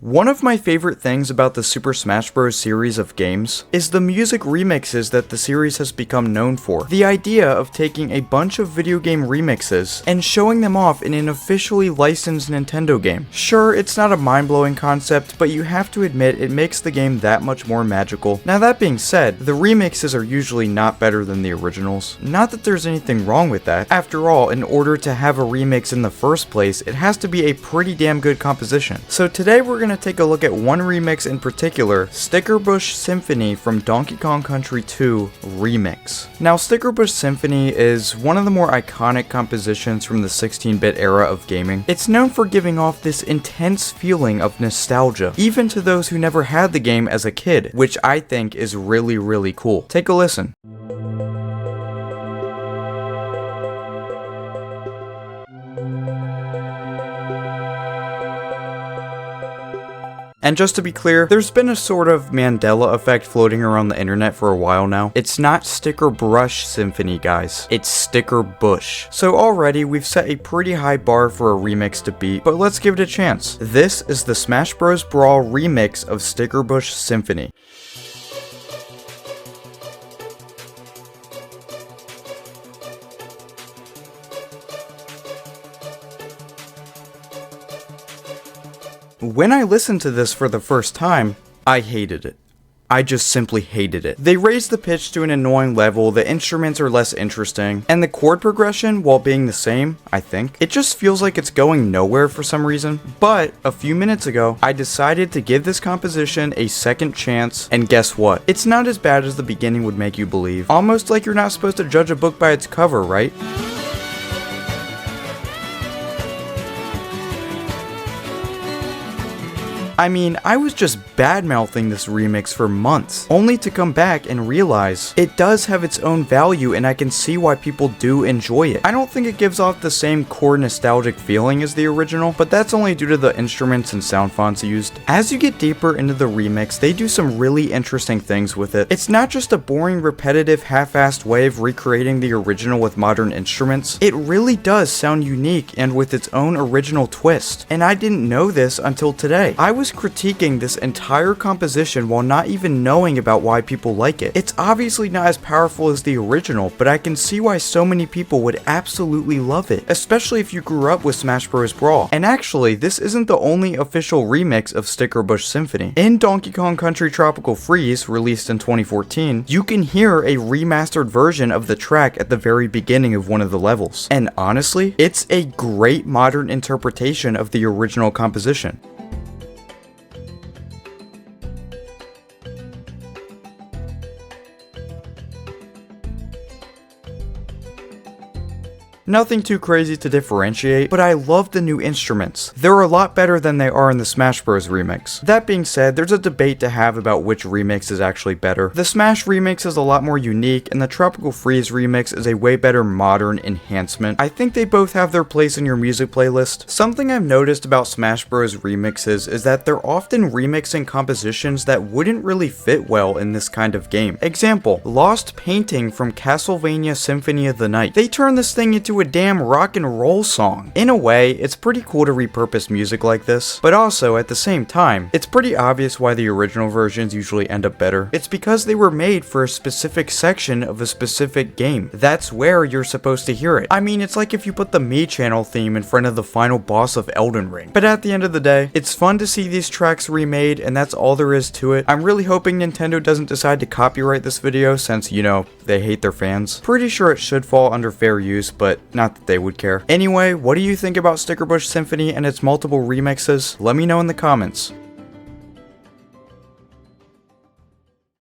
One of my favorite things about the Super Smash Bros. Series of games is the music remixes that the series has become known for. The idea of taking a bunch of video game remixes and showing them off in an officially licensed Nintendo game. Sure, it's not a mind-blowing concept, but you have to admit it makes the game that much more magical. Now that being said, the remixes are usually not better than the originals. Not that there's anything wrong with that. After all, in order to have a remix in the first place, it has to be a pretty damn good composition. So today we're going to take a look at one remix in particular, Stickerbush Symphony from Donkey Kong Country 2 Remix. Now Stickerbush Symphony is one of the more iconic compositions from the 16-bit era of gaming. It's known for giving off this intense feeling of nostalgia, even to those who never had the game as a kid, which I think is really cool. Take a listen. And just to be clear, there's been a sort of Mandela effect floating around the internet for a while now. It's not Stickerbush Symphony, guys. It's Stickerbush. So already, we've set a pretty high bar for a remix to beat, but let's give it a chance. This is the Smash Bros. Brawl remix of Stickerbush Symphony. When I listened to this for the first time, I hated it. I just simply hated it. They raised the pitch to an annoying level, the instruments are less interesting, and the chord progression, while being the same, I think, it just feels like it's going nowhere for some reason. But a few minutes ago, I decided to give this composition a second chance, and guess what? It's not as bad as the beginning would make you believe. Almost like you're not supposed to judge a book by its cover, right? I mean, I was just bad-mouthing this remix for months, only to come back and realize it does have its own value and I can see why people do enjoy it. I don't think it gives off the same core nostalgic feeling as the original, but that's only due to the instruments and sound fonts used. As you get deeper into the remix, they do some really interesting things with it. It's not just a boring, repetitive, half-assed way of recreating the original with modern instruments. It really does sound unique and with its own original twist, and I didn't know this until today. I was critiquing this entire composition while not even knowing about why people like it. It's obviously not as powerful as the original, but I can see why so many people would absolutely love it, especially if you grew up with Smash Bros. Brawl. And actually, this isn't the only official remix of Stickerbush Symphony. In Donkey Kong Country Tropical Freeze, released in 2014, you can hear a remastered version of the track at the very beginning of one of the levels. And honestly, it's a great modern interpretation of the original composition. Nothing too crazy to differentiate, but I love the new instruments. They're a lot better than they are in the Smash Bros. Remix. That being said, there's a debate to have about which remix is actually better. The Smash remix is a lot more unique, and the Tropical Freeze remix is a way better modern enhancement. I think they both have their place in your music playlist. Something I've noticed about Smash Bros. Remixes is that they're often remixing compositions that wouldn't really fit well in this kind of game. Example, Lost Painting from Castlevania Symphony of the Night. They turned this thing into a damn rock and roll song. In a way, it's pretty cool to repurpose music like this, but also at the same time, it's pretty obvious why the original versions usually end up better. It's because they were made for a specific section of a specific game. That's where you're supposed to hear it. I mean, it's like if you put the Me Channel theme in front of the final boss of Elden Ring. But at the end of the day, it's fun to see these tracks remade, and that's all there is to it. I'm really hoping Nintendo doesn't decide to copyright this video since, you know, they hate their fans. Pretty sure it should fall under fair use, but not that they would care. Anyway, what do you think about Stickerbush Symphony and its multiple remixes? Let me know in the comments.